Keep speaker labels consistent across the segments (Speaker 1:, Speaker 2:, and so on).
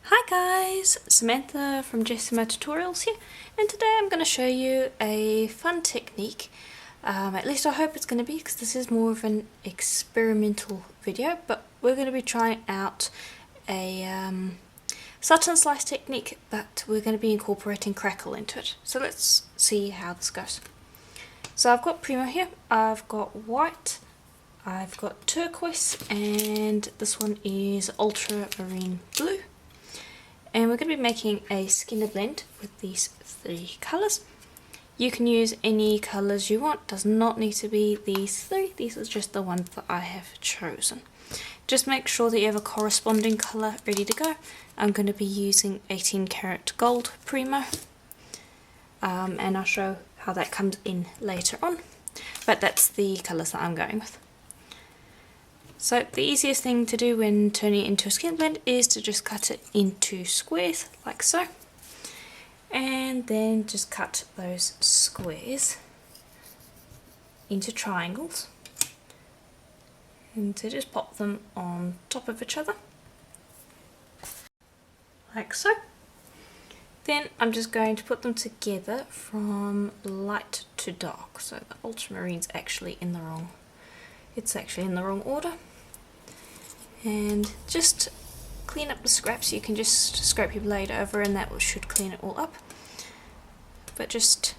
Speaker 1: Hi guys, Samantha from Samantha Tutorials here, and today I'm going to show you a fun technique. At least I hope it's going to be, because this is more of an experimental video, but we're going to be trying out a Sutton slice technique, but we're going to be incorporating Crackle into it. So let's see how this goes. So I've got Primo here, I've got white, I've got turquoise, and this one is ultramarine blue. And we're going to be making a skinner blend with these three colours. You can use any colours you want, does not need to be these three, these are just the ones that I have chosen. Just make sure that you have a corresponding colour ready to go. I'm going to be using 18 karat gold Primo, and I'll show how that comes in later on, but that's the colours that I'm going with. So the easiest thing to do when turning it into a skin blend is to just cut it into squares like so, and then just cut those squares into triangles and to just pop them on top of each other like so. Then I'm just going to put them together from light to dark, so the ultramarine's actually in the wrong, it's actually in the wrong order. And just clean up the scraps. You can just scrape your blade over and that should clean it all up. But just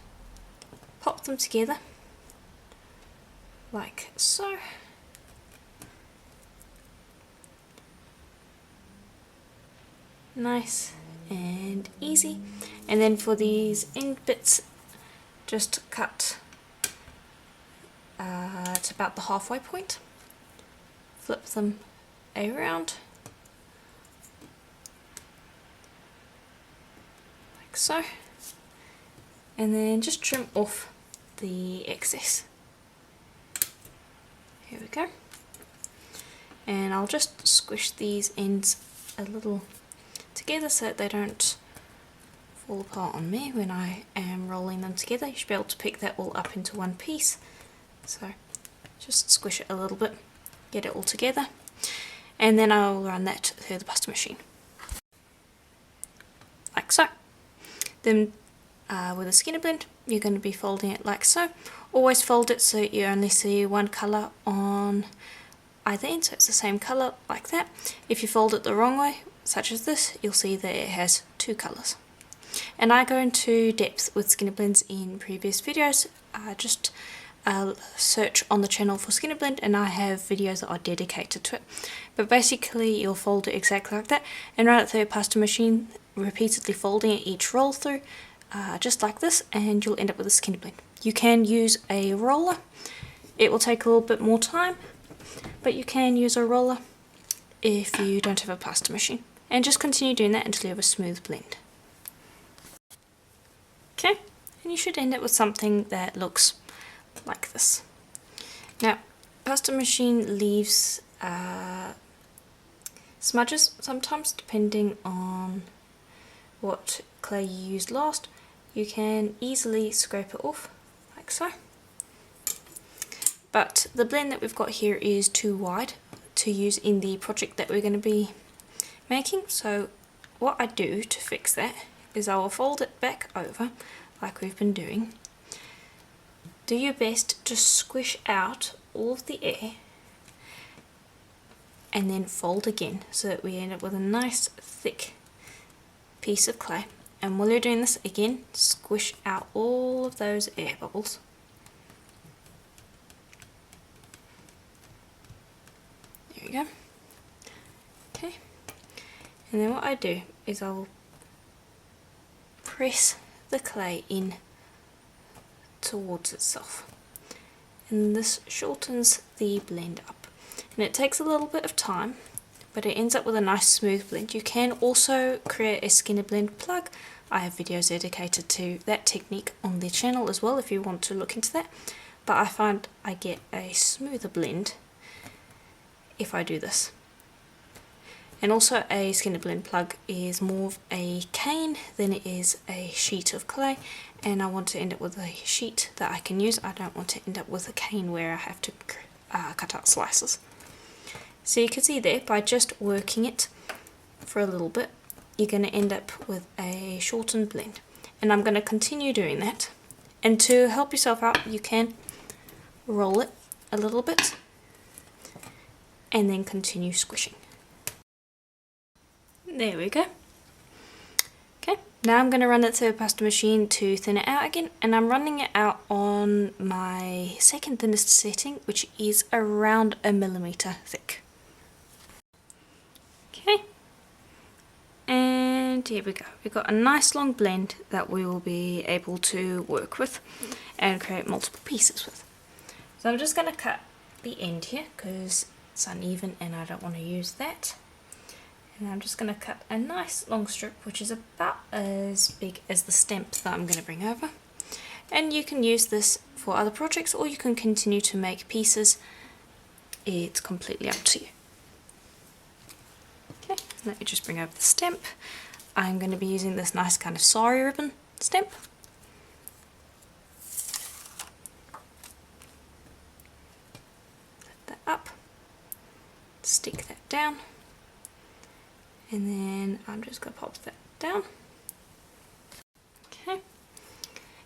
Speaker 1: pop them together like so. Nice and easy. And then for these end bits, just cut to about the halfway point. Flip them around like so, and then just trim off the excess. Here we go. And I'll just squish these ends a little together so that they don't fall apart on me when I am rolling them together. You should be able to pick that all up into one piece, so just squish it a little bit, get it all together. And then I'll run that through the pasta machine, like so. Then with a skinner blend, you're going to be folding it like so. Always fold it so you only see one colour on either end, so it's the same colour like that. If you fold it the wrong way, such as this, you'll see that it has two colours. And I go into depth with skinner blends in previous videos. Just search on the channel for skinner blend and I have videos that are dedicated to it. But basically you'll fold it exactly like that and run it through a pasta machine, repeatedly folding it each roll through, just like this, and you'll end up with a skinner blend. You can use a roller, it will take a little bit more time, but you can use a roller if you don't have a pasta machine. And just continue doing that until you have a smooth blend. Okay, and you should end up with something that looks like this. Now, pasta machine leaves smudges sometimes depending on what clay you used last. You can easily scrape it off like so. But the blend that we've got here is too wide to use in the project that we're going to be making. So what I do to fix that is I will fold it back over like we've been doing. Do your best to squish out all of the air and then fold again so that we end up with a nice thick piece of clay. And while you're doing this, again, squish out all of those air bubbles. There we go. Okay. And then what I do is I will press the clay in towards itself, and this shortens the blend up, and it takes a little bit of time, but it ends up with a nice smooth blend. You can also create a skinner blend plug. I have videos dedicated to that technique on the channel as well if you want to look into that, but I find I get a smoother blend if I do this. And also a skinner blend plug is more of a cane than it is a sheet of clay, and I want to end up with a sheet that I can use. I don't want to end up with a cane where I have to cut out slices. So you can see there, by just working it for a little bit, you're going to end up with a shortened blend. And I'm going to continue doing that. And to help yourself out, you can roll it a little bit and then continue squishing. There we go. Okay, now I'm going to run it through a pasta machine to thin it out again, and I'm running it out on my second thinnest setting, which is around 1 millimeter thick. Okay, and here we go. We've got a nice long blend that we will be able to work with and create multiple pieces with. So I'm just going to cut the end here because it's uneven and I don't want to use that. And I'm just going to cut a nice long strip, which is about as big as the stamp that I'm going to bring over. And you can use this for other projects, or you can continue to make pieces. It's completely up to you. Okay, let me just bring over the stamp. I'm going to be using this nice kind of sari ribbon stamp. Lift that up, stick that down. And then I'm just going to pop that down. Okay.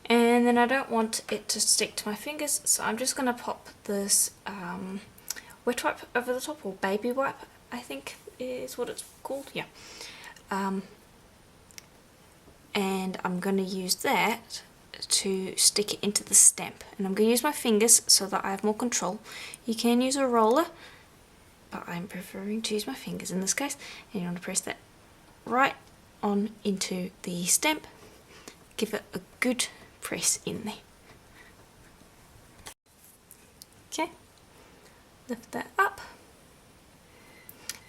Speaker 1: And then I don't want it to stick to my fingers, so I'm just going to pop this wet wipe over the top, or baby wipe, I think is what it's called. Yeah. And I'm going to use that to stick it into the stamp. And I'm going to use my fingers so that I have more control. You can use a roller, but I'm preferring to use my fingers in this case. And you want to press that right on into the stamp. Give it a good press in there. Okay, lift that up.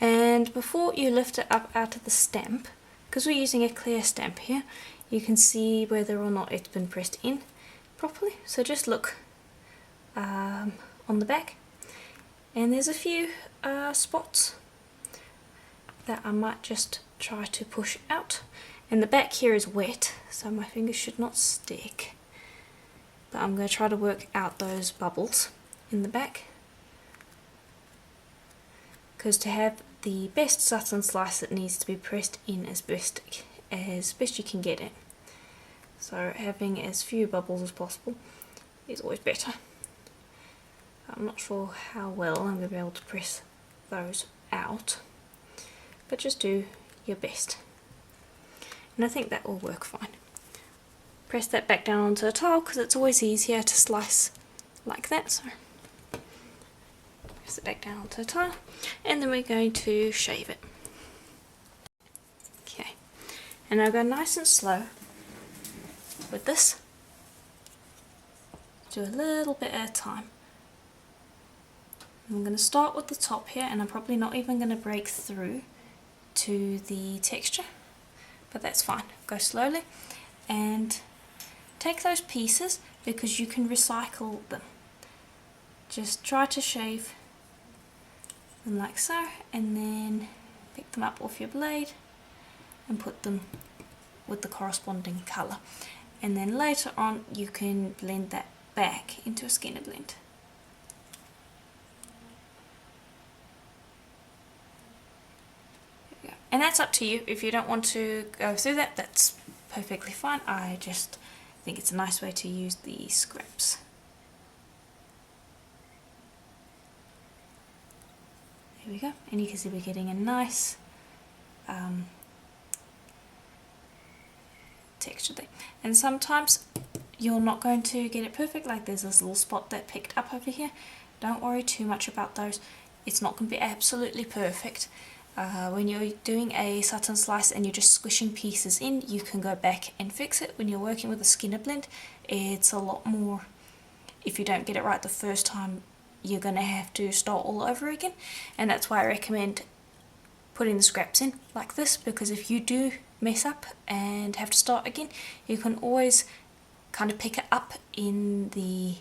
Speaker 1: And before you lift it up out of the stamp, because we're using a clear stamp here, you can see whether or not it's been pressed in properly. So just look on the back. And there's a few spots that I might just try to push out, and the back here is wet, so my fingers should not stick, but I'm going to try to work out those bubbles in the back, because to have the best Sutton slice, it needs to be pressed in as best you can get it. So having as few bubbles as possible is always better. I'm not sure how well I'm going to be able to press those out, but just do your best. And I think that will work fine. Press that back down onto the tile because it's always easier to slice like that. So press it back down onto the tile, and then we're going to shave it. Okay, and I'll go nice and slow with this. Do a little bit at a time. I'm going to start with the top here, and I'm probably not even going to break through to the texture, but that's fine. Go slowly and take those pieces because you can recycle them. Just try to shave them like so, and then pick them up off your blade and put them with the corresponding colour. And then later on you can blend that back into a skinner blend. And that's up to you. If you don't want to go through that, that's perfectly fine. I just think it's a nice way to use the scraps. There we go. And you can see we're getting a nice texture there. And sometimes you're not going to get it perfect, like there's this little spot that picked up over here. Don't worry too much about those. It's not going to be absolutely perfect. When you're doing a Sutton slice and you're just squishing pieces in, you can go back and fix it. When you're working with a skinner blend, it's a lot more, if you don't get it right the first time, you're going to have to start all over again. And that's why I recommend putting the scraps in like this, because if you do mess up and have to start again, you can always kind of pick it up in the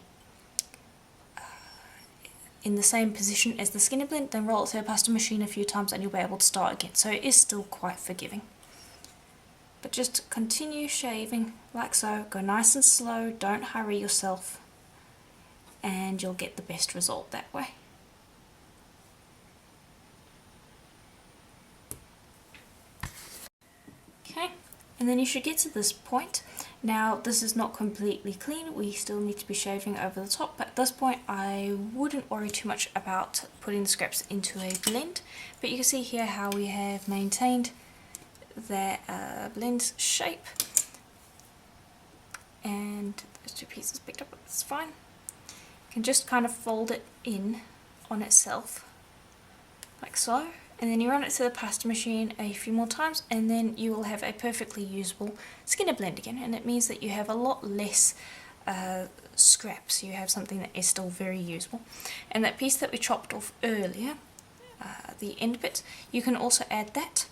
Speaker 1: same position as the skinner blend, then roll it through a pasta machine a few times and you'll be able to start again. So it is still quite forgiving. But just continue shaving like so, go nice and slow, don't hurry yourself, and you'll get the best result that way. And then you should get to this point. Now this is not completely clean, we still need to be shaving over the top, but at this point I wouldn't worry too much about putting the scraps into a blend. But you can see here how we have maintained that blend shape, and those two pieces picked up, that's fine. You can just kind of fold it in on itself like so, and then you run it through the pasta machine a few more times, and then you will have a perfectly usable Skinner blend again. And it means that you have a lot less scraps. You have something that is still very usable. And that piece that we chopped off earlier, the end bit, you can also add that.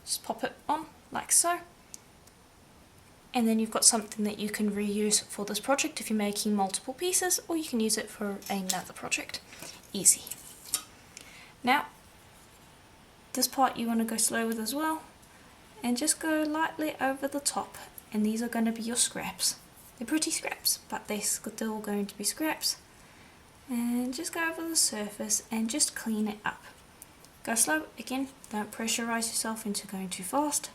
Speaker 1: Just pop it on like so, and then you've got something that you can reuse for this project if you're making multiple pieces, or you can use it for another project. Easy. Now this part you want to go slow with as well, and just go lightly over the top, and these are going to be your scraps. They're pretty scraps, but they're still going to be scraps. And just go over the surface and just clean it up. Go slow, again, don't pressurize yourself into going too fast.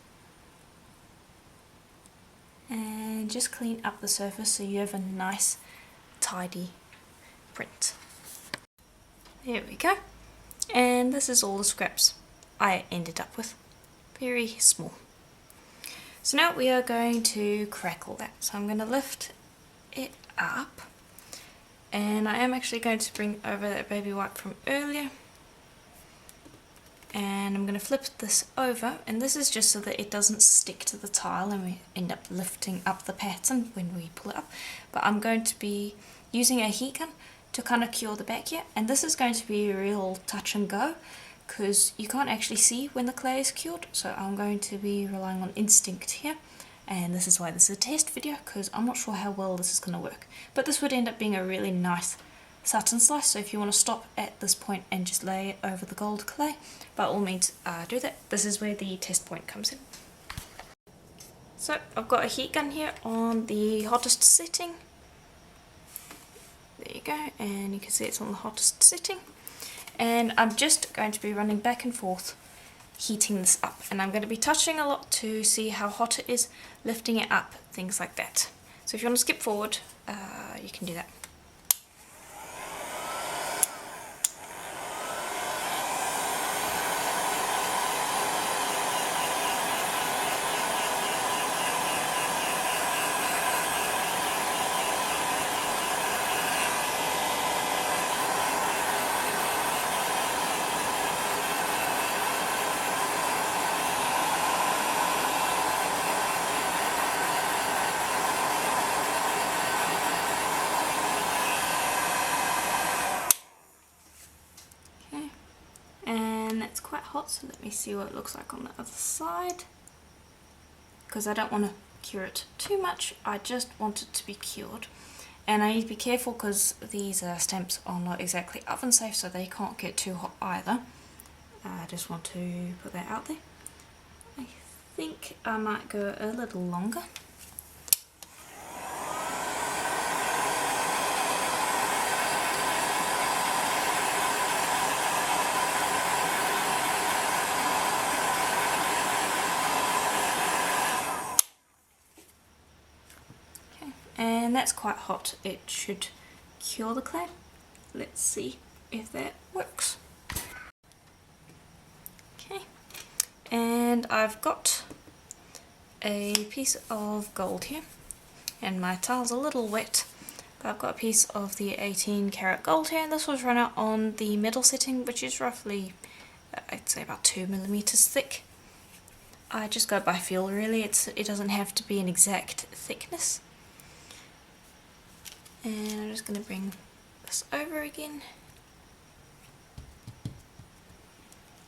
Speaker 1: And just clean up the surface so you have a nice tidy print. There we go. And this is all the scraps I ended up with. Very small. So now we are going to crackle that. So I'm going to lift it up, and I am actually going to bring over that baby wipe from earlier, and I'm going to flip this over, and this is just so that it doesn't stick to the tile and we end up lifting up the pattern when we pull it up. But I'm going to be using a heat gun to kind of cure the back here, and this is going to be a real touch and go because you can't actually see when the clay is cured, so I'm going to be relying on instinct here. And this is why this is a test video, because I'm not sure how well this is going to work. But this would end up being a really nice Sutton slice, so if you want to stop at this point and just lay it over the gold clay, by all means do that. This is where the test point comes in. So I've got a heat gun here on the hottest setting. There you go, and you can see it's on the hottest setting. And I'm just going to be running back and forth heating this up, and I'm going to be touching a lot to see how hot it is, lifting it up, things like that. So if you want to skip forward, you can do that. And that's quite hot, so let me see what it looks like on the other side, because I don't want to cure it too much, I just want it to be cured. And I need to be careful because these stamps are not exactly oven safe, so they can't get too hot either. I just want to put that out there. I think I might go a little longer. And that's quite hot. It should cure the clay. Let's see if that works. Okay, and I've got a piece of gold here, and my tile's a little wet, but I've got a piece of the 18 karat gold here, and this was run out on the metal setting, which is roughly I'd say about 2 millimeters thick. I just go by feel really, it doesn't have to be an exact thickness. And I'm just going to bring this over again.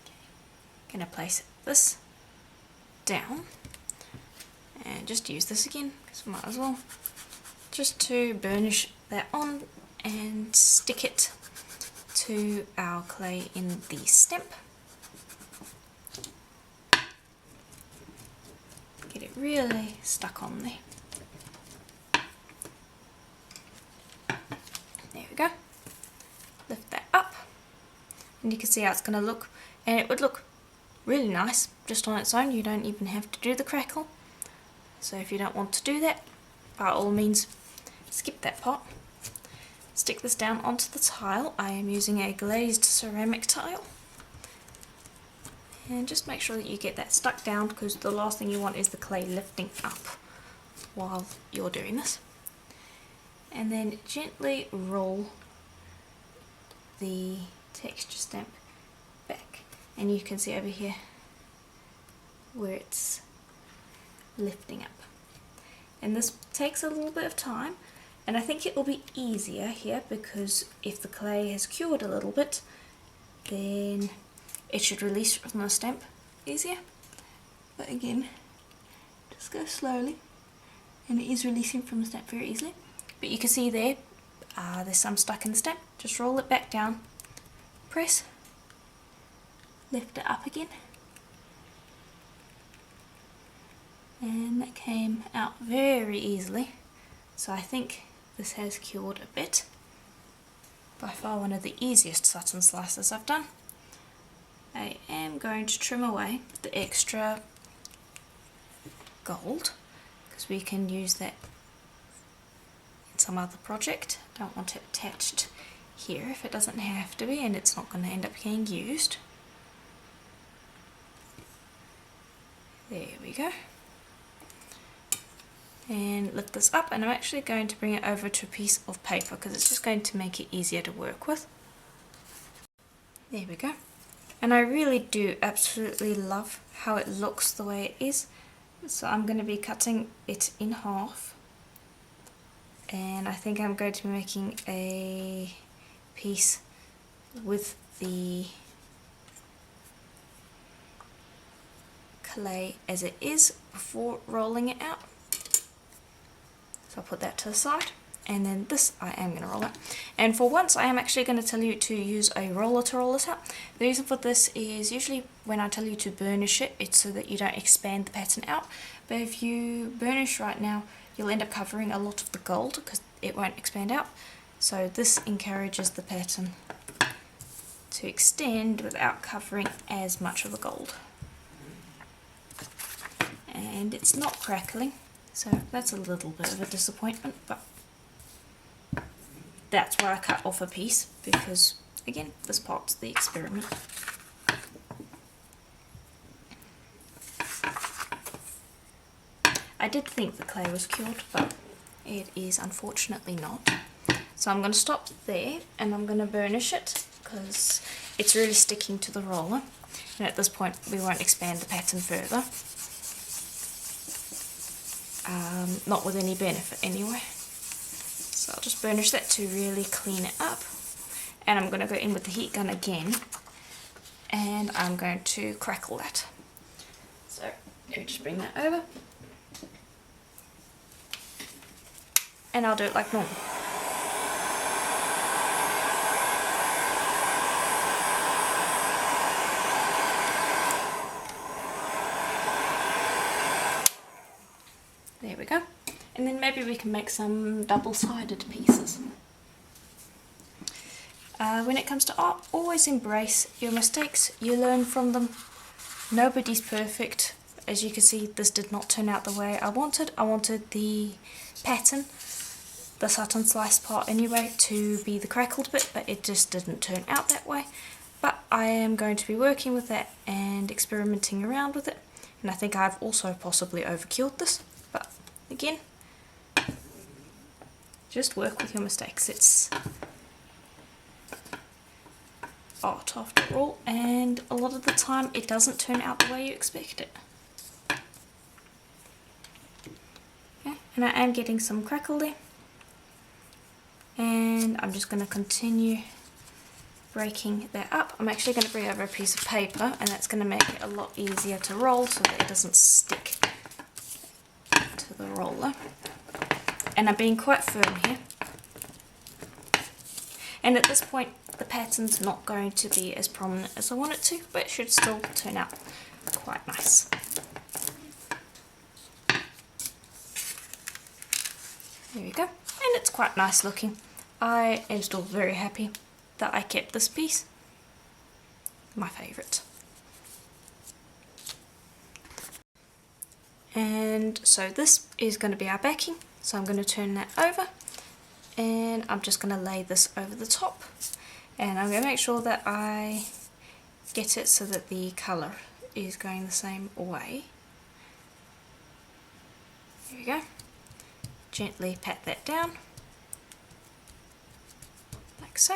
Speaker 1: Okay. Going to place this down and just use this again, because I might as well, just to burnish that on and stick it to our clay in the stamp. Get it really stuck on there. There we go. Lift that up, and you can see how it's going to look, and it would look really nice just on its own. You don't even have to do the crackle. So if you don't want to do that, by all means skip that part. Stick this down onto the tile. I am using a glazed ceramic tile. And just make sure that you get that stuck down, because the last thing you want is the clay lifting up while you're doing this. And then gently roll the texture stamp back. And you can see over here where it's lifting up. And this takes a little bit of time, and I think it will be easier here because if the clay has cured a little bit, then it should release from the stamp easier. But again, just go slowly, and it is releasing from the stamp very easily. But you can see there's some stuck in the stamp. Just roll it back down, press, lift it up again, and that came out very easily. So I think this has cured a bit. By far one of the easiest Sutton slices I've done. I am going to trim away the extra gold because we can use that in some other project. Don't want it attached here if it doesn't have to be, and it's not going to end up getting used. There we go. And lift this up, and I'm actually going to bring it over to a piece of paper because it's just going to make it easier to work with. There we go. And I really do absolutely love how it looks the way it is. So I'm going to be cutting it in half, and I think I'm going to be making a piece with the clay as it is before rolling it out. So I'll put that to the side, and then this I am going to roll out. And for once I am actually going to tell you to use a roller to roll this out. The reason for this is usually when I tell you to burnish it, it's so that you don't expand the pattern out. But if you burnish right now, you'll end up covering a lot of the gold because it won't expand out. So this encourages the pattern to extend without covering as much of the gold. And it's not crackling, so that's a little bit of a disappointment, but that's why I cut off a piece, because again, this part's the experiment. I did think the clay was cured, but it is unfortunately not. So I'm going to stop there, and I'm going to burnish it because it's really sticking to the roller, and at this point we won't expand the pattern further. Not with any benefit anyway. So I'll just burnish that to really clean it up, and I'm going to go in with the heat gun again, and I'm going to crackle that. So let me just bring that over, and I'll do it like normal. There we go. And then maybe we can make some double-sided pieces. When it comes to art, always embrace your mistakes. You learn from them. Nobody's perfect. As you can see, this did not turn out the way I wanted. I wanted the pattern, the Sutton slice part anyway, to be the crackled bit, but it just didn't turn out that way. But I am going to be working with that and experimenting around with it. And I think I've also possibly overkilled this. But again, just work with your mistakes. It's art after all, and a lot of the time it doesn't turn out the way you expect it. Okay, and I am getting some crackle there, and I'm just going to continue breaking that up. I'm actually going to bring over a piece of paper, and that's going to make it a lot easier to roll so that it doesn't stick to the roller. And I'm being quite firm here. And at this point, the pattern's not going to be as prominent as I want it to, but it should still turn out quite nice. There we go. And it's quite nice looking. I am still very happy that I kept this piece. My favourite. And so this is going to be our backing, so I'm going to turn that over and I'm just going to lay this over the top, and I'm going to make sure that I get it so that the colour is going the same way. There we go. Gently pat that down, like so.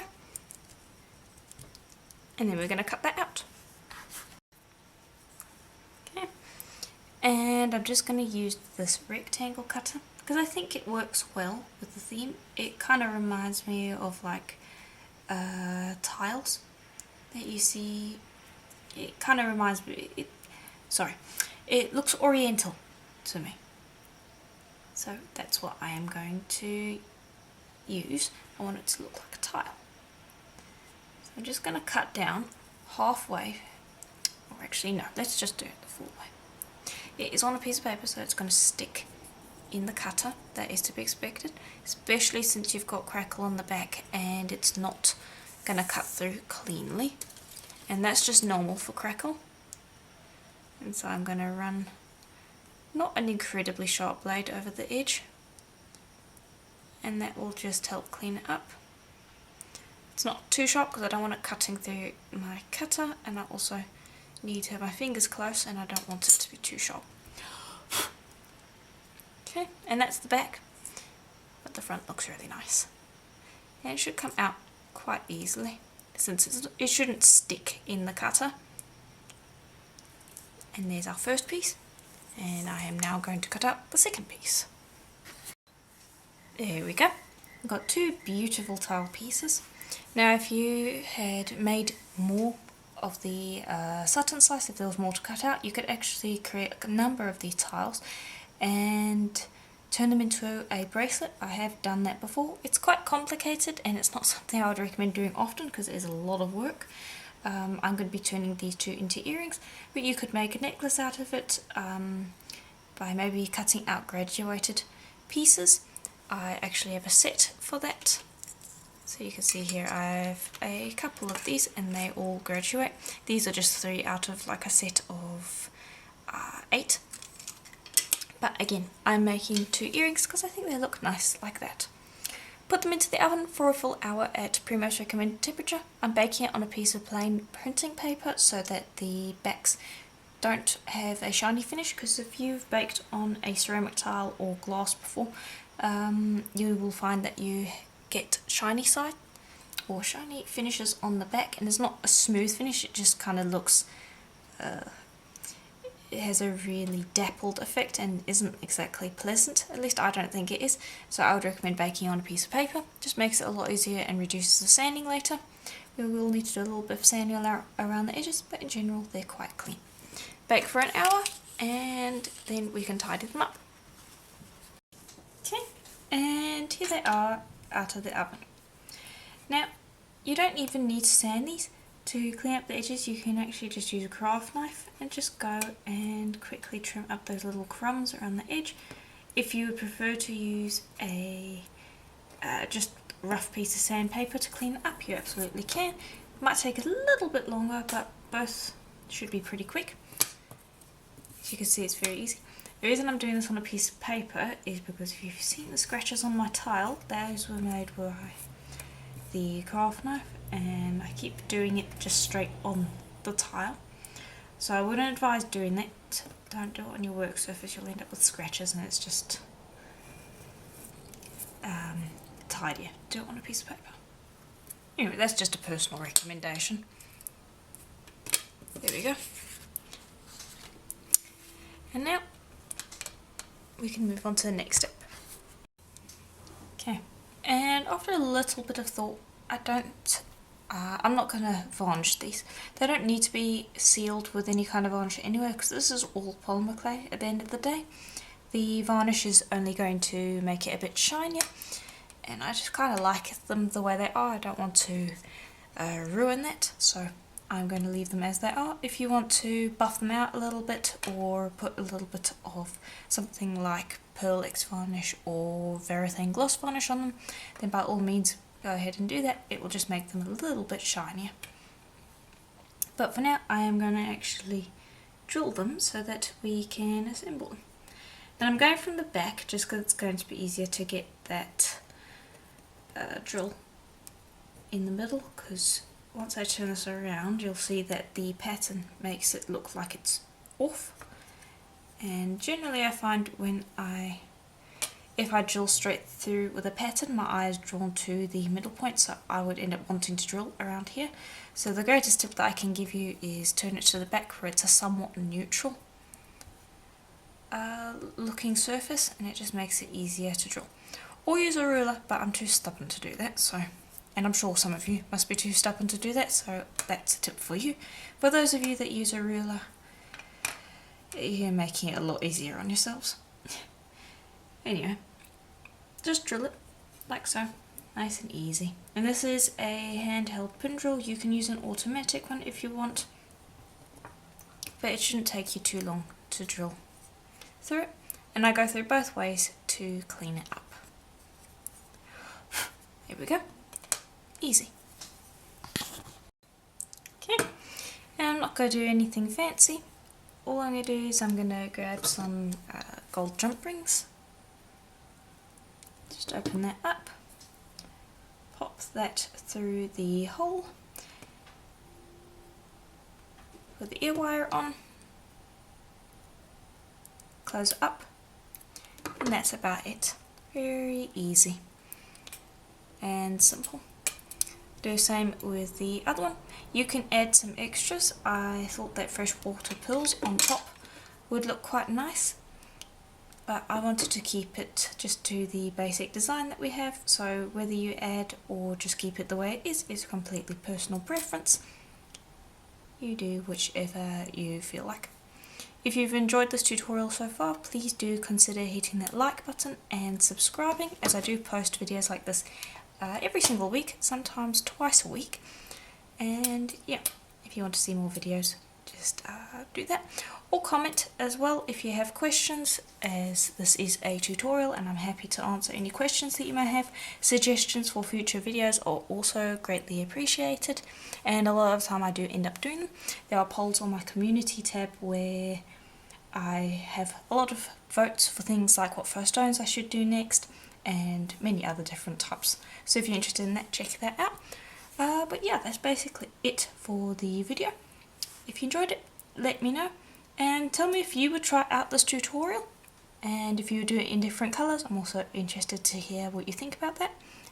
Speaker 1: And then we're going to cut that out. Okay. And I'm just going to use this rectangle cutter because I think it works well with the theme. It kind of reminds me of like tiles that you see. It kind of reminds me, it looks oriental to me. So that's what I am going to use. I want it to look like a tile. So I'm just going to cut down halfway, or actually no, let's just do it the full way. It is on a piece of paper, so it's going to stick in the cutter. That is to be expected, especially since you've got Crackle on the back and it's not going to cut through cleanly. And that's just normal for Crackle. And so I'm going to run not an incredibly sharp blade over the edge, and that will just help clean it up. It's not too sharp because I don't want it cutting through my cutter, and I also need to have my fingers close and I don't want it to be too sharp. Okay, and that's the back, but the front looks really nice. And it should come out quite easily since it shouldn't stick in the cutter. And there's our first piece, and I am now going to cut out the second piece. There we go. I've got two beautiful tile pieces. Now if you had made more of the Sutton slice, if there was more to cut out, you could actually create a number of these tiles and turn them into a bracelet. I have done that before. It's quite complicated and it's not something I would recommend doing often because it is a lot of work. I'm going to be turning these two into earrings, but you could make a necklace out of it by maybe cutting out graduated pieces. I actually have a set for that. So you can see here I have a couple of these and they all graduate. These are just 3 out of like a set of 8. But again, I'm making 2 earrings because I think they look nice like that. Put them into the oven for a full hour at pretty much recommended temperature. I'm baking it on a piece of plain printing paper so that the backs don't have a shiny finish, because if you've baked on a ceramic tile or glass before, you will find that you get shiny side or shiny finishes on the back, and it's not a smooth finish, it just kind of looks it has a really dappled effect and isn't exactly pleasant. At least I don't think it is. So I would recommend baking on a piece of paper. Just makes it a lot easier and reduces the sanding later. We will need to do a little bit of sanding around the edges, but in general they're quite clean. Bake for an hour and then we can tidy them up. Okay, and here they are out of the oven. Now you don't even need to sand these. To clean up the edges, you can actually just use a craft knife and just go and quickly trim up those little crumbs around the edge. If you would prefer to use a just rough piece of sandpaper to clean it up, you absolutely can. It might take a little bit longer, but both should be pretty quick. As you can see, it's very easy. The reason I'm doing this on a piece of paper is because if you've seen the scratches on my tile, those were made by the craft knife, and I keep doing it just straight on the tile. So I wouldn't advise doing that. Don't do it on your work surface, you'll end up with scratches and it's just tidier. Do it on a piece of paper. Anyway, that's just a personal recommendation. There we go. And now we can move on to the next step. Okay, and after a little bit of thought, I'm not going to varnish these. They don't need to be sealed with any kind of varnish anyway, because this is all polymer clay at the end of the day. The varnish is only going to make it a bit shinier, and I just kind of like them the way they are. I don't want to ruin that, so I'm going to leave them as they are. If you want to buff them out a little bit or put a little bit of something like Pearl X varnish or Varathane gloss varnish on them, then by all means go ahead and do that. It will just make them a little bit shinier. But for now I am going to actually drill them so that we can assemble them. And I'm going from the back just because it's going to be easier to get that drill in the middle, because once I turn this around you'll see that the pattern makes it look like it's off. And generally I find if I drill straight through with a pattern, my eye is drawn to the middle point, so I would end up wanting to drill around here. So the greatest tip that I can give you is turn it to the back where it's a somewhat neutral looking surface, and it just makes it easier to drill. Or use a ruler, but I'm too stubborn to do that, so, and I'm sure some of you must be too stubborn to do that, so that's a tip for you. For those of you that use a ruler, you're making it a lot easier on yourselves. Anyway, just drill it like so, nice and easy. And this is a handheld pin drill. You can use an automatic one if you want, but it shouldn't take you too long to drill through it. And I go through both ways to clean it up. Here we go, easy. Okay, and I'm not going to do anything fancy. All I'm going to do is I'm going to grab some gold jump rings. Just open that up, pop that through the hole, put the ear wire on, close it up, and that's about it. Very easy and simple. Do the same with the other one. You can add some extras. I thought that freshwater pills on top would look quite nice, but I wanted to keep it just to the basic design that we have, so whether you add or just keep it the way it is completely personal preference. You do whichever you feel like. If you've enjoyed this tutorial so far, please do consider hitting that like button and subscribing, as I do post videos like this every single week, sometimes twice a week. And yeah, if you want to see more videos, just do that. Or comment as well if you have questions, as this is a tutorial and I'm happy to answer any questions that you may have. Suggestions for future videos are also greatly appreciated, and a lot of the time I do end up doing them. There are polls on my community tab where I have a lot of votes for things like what first stones I should do next and many other different types. So if you're interested in that, check that out. But yeah, that's basically it for the video. If you enjoyed it, let me know. And tell me if you would try out this tutorial, and if you do it in different colours. I'm also interested to hear what you think about that.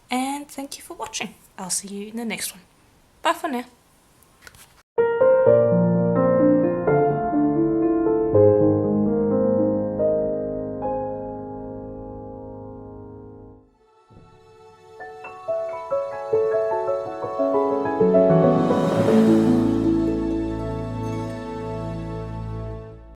Speaker 1: And thank you for watching. I'll see you in the next one. Bye for now.